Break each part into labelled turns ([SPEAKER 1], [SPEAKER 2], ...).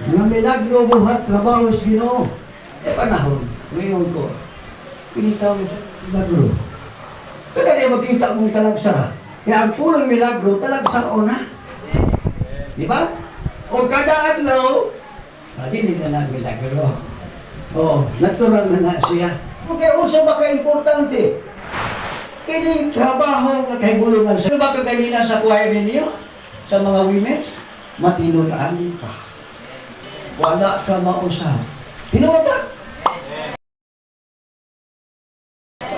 [SPEAKER 1] Nga milagro buhat trabaho sa Ginoo. Panahon, ngayon ko, pinitaw sa milagro. Kaya niya makita mong talagsara. Kaya ang pulang milagro, talagsara na. Di ba? O kada adlaw, hindi na na milagro. O, natural na siya. Okay, unsa ba ka-importante? Kini trabaho nga kahibulungan sa... Ano ba kaganina sa choir ninyo? Sa mga women's? Matinulaan ka. Wala ka mausap. Tinuwa ba?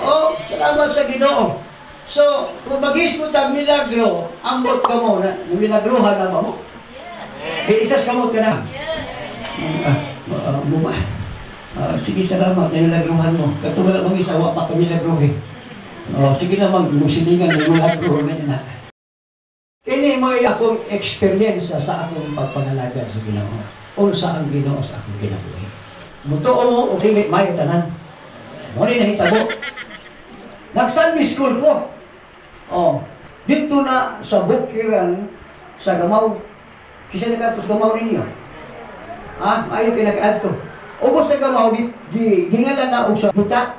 [SPEAKER 1] Oh, salamat sa Ginoo. So, kung mag-isgot ang milagro, ambot ka mo, milagrohan na ba mo? Isas kamot ka na. Muma. Sige, salamat na milagruhan mo. Katulad mong isawa pa kamilagrohin. Sige naman, musilingan ng milagro na. Ini mo akong experience sa akong pagpangalaga sa Ginoo. Unsa ang Ginoo sa akong kinabuhi. Mutuo mo, o dili, may tanan. Muli nahitabo. Nag-Sunday school ko. Dito na sa Bukiran, sa Gamaw. Kisa nagkatos Gamaw ninyo? Ayaw kayo nag-add to. Ubos sa Gamaw, gingalan na o sa buta.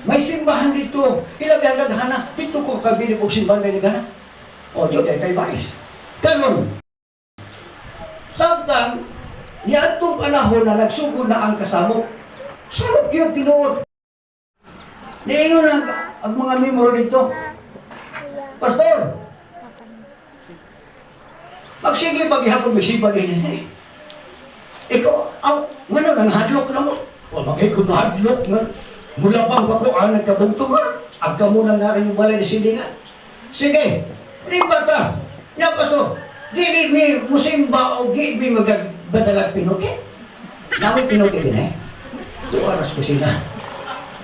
[SPEAKER 1] May simbahan dito. Ilabi ang naghana. Dito ko kabilib o simbahan na naghana. Dito kay Baris. Karon, samtang, niatong panahon na nagsugod na ang kasamo, sarap yung tinuod. Niingon ang mga memoro dito. Pastor, magsige paghihapon may simba rin. Ikaw, ngano nang hadlok na mo? Magkikot na hadlok nga. Mula pang bakuan nagkabungtungan. Agka muna na rin yung balay na silingan. Sige, riba ka. Nga pastor, di mi musimba o di mi magbadalag pinuti. Naway pinuti din Ito aras ko sila.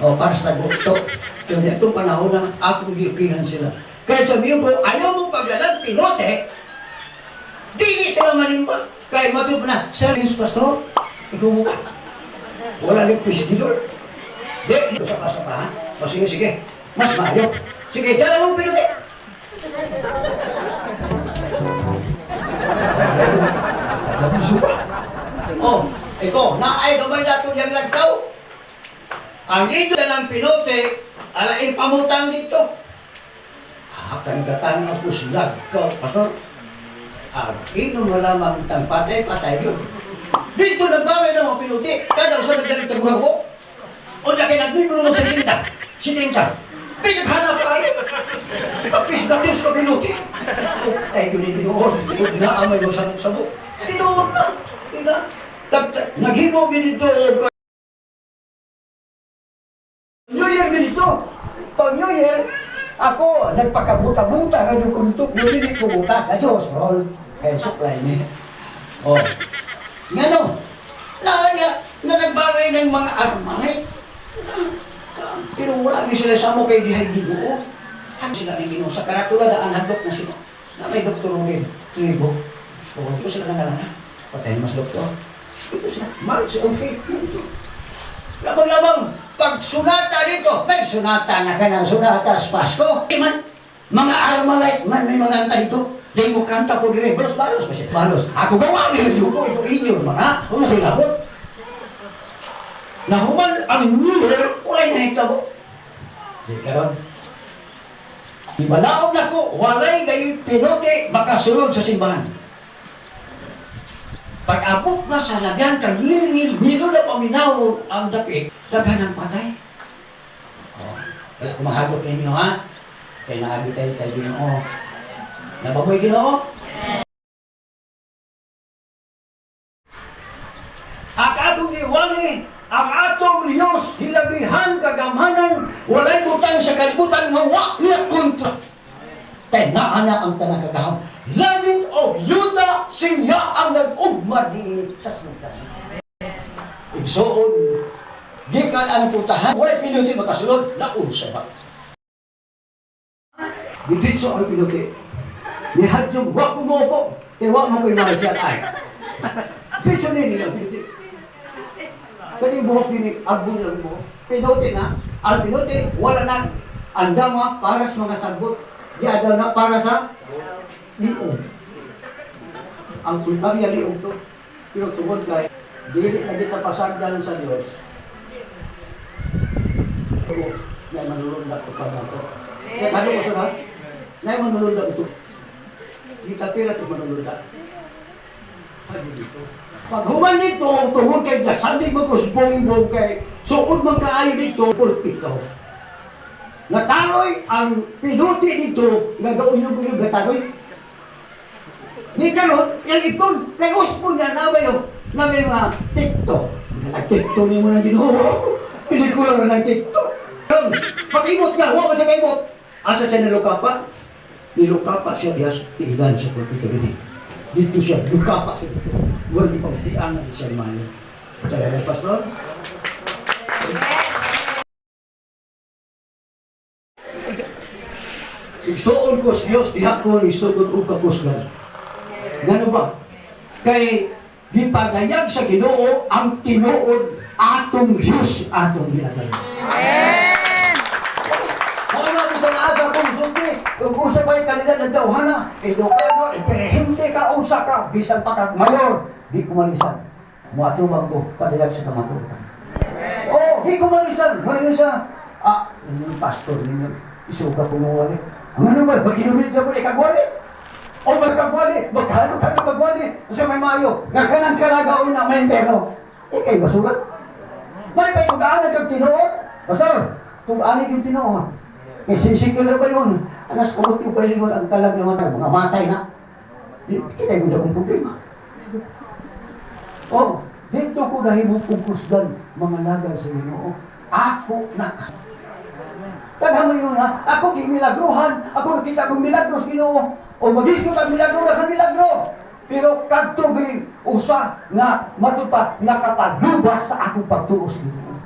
[SPEAKER 1] Para sa gukto. Kaya itong panahon na akong giukihan sila. Kaya sabihin ko, ayaw mong pagdalag pinuti, di sila manimba. Kaya matup na, Salis Pastor, ikaw mo. Wala rin pisidor. Di, sa pasapahan. Sige. Mas mayo. Sige, dala mong pinuti. Dabi suka. Ito, naay gamay nato niyang lagtaw. Ang ito na ng pinote, alaing pamutang dito. Akan katang ako silag ka, Pastor. Ino mo lamang itang patay yun. Dito nagbawin ng mga pinuti, kada sa nagdaling tagulang ko. O na kayo nagbibiro mo sa sitinta. Pinaghanap kayo. Kapis na tiyos ka pinuti. Ay, yun yung tinuod. Naamay mo sa sabok. Tinuod na. Naghibo din ito. New Year din ito. Pag New Year, ako, nagpakabuta-buta na yung kuntok. Ngunit ko buta. Na Diyos, roll. Kaya supply niya. Nga no. Na nagbaway ng mga armay. Pero wala nga sila sa mo kay dihay Ginoo. Sila rin Ginoo. Sa karatula daan handok na sila. Na may doktor rin. Libo. Ito sila nangalana. Patay mas doktor. Ito sila. March, okay. Labang-labang. Pag sunata dito, may sunata na ka ng sunata sa Pasko. Mga armalite man, may mga anta dito. Dahil mo kanta po dire, balos pa siya. Balos. Ako gawa niyo dito, ito inyo mga. Ano kayo labot? Nahuman ang New Year, walay na ito mo. Di karon. Ibalaog na ko, walay kayo pinote, makasunod sa simbahan. Pag-abot na sa lagyan, kagil-mil na paminaw ang dapit, daghan ang patay. Kaya kumahagot ninyo ha, kaya naabitay tayo Ginoo. Nababoy Ginoo? Ang atong iwali, ang atong Diyos, hilabihan, kagamanan, walay butang sa kalibutan nga wak niya kontra. Tenaan na ang tanang kagaham. Langit o yuta, siya ang nag-ugma di sa sultan. Igsoon, gikan ang putahan, walay pinuti makasulod, naunsa ba? Diditso ang pinuti. Nihadyong wak mo ko, tiwak mo ko'y mga siya ay. Diditso nini ang pinuti. Kani buhok nini, albun lang buhok. Pinuti na, ang pinuti, wala na. Ang dama para sa mga sagbot. Yada na para sa liong. Ang kultarya liong to. Pero tungod kay dili na kita pasagdan sa Dios. Ako na manulundag ko pa ako. Kaya kano ko sa na manulundag ito. Kita pira ito manulundag. Sabi dito. Pag human dito, tungod kay nasabi mo ko sa bongbong kay suod man kaayo dito, pulpito. Nataroy ang pinuti dito, nagaunyog-unyog gataroy. Di karon, yung ipon, kay uspon niya, na ba yung na may mga TikTok. Nag-TikTok niyo mo na ginoo. Pelikula na ng TikTok. Pag-imot niya, huwag siya ka-imot. Asa siya nilukapa? Nilukapa siya diyas, tigan sa pulpito rin. Dito siya, lukapa siya dito. Huwag di pagtiangan siya mayo. Saya na, Pastor. Igsuon ko sa Diyos, diha ko isugod o kakusgan. Gano ba? Kay gipagayag sa Ginoo ang tinuod atong Diyos atong ginagay. Amen! Kung ano sa naasa kong suki, kung usa ba'y kanila nagdauhana, edukado, iperehente ka, usa ka, bisan pa kag mayor, di kumalisan. Muatubang ko, padayag sa kamatutan. Oh, di kumalisan. Mali siya, yung pastor ninyo, isuga po mo wali. Ang ano ba, mag-inumit siya po, ikagwali? O magkagwali, maghalo ka na magwali, kasi may mayo, nagkanang kalagaon na may pero. Ikay basulat. May pag-aanag yung tinoon. Pastor, tug-aanag yung tinoon. Kasi sisikil na ba yun? Anas, kumot yung palingon ang kalag na mga matay na. Kita yung akong problema. Oh, dito ko nahimong pugkusdan mga nagal sa Ginoo. Ako na. Taghan mo yun ha, ako milagruhan, ako nakita kong milagros Ginoo. O magis ko kang milagro na kang milagro. Pero kadto usa na matupad nakapalubas sa akong pagtuos Ginoo.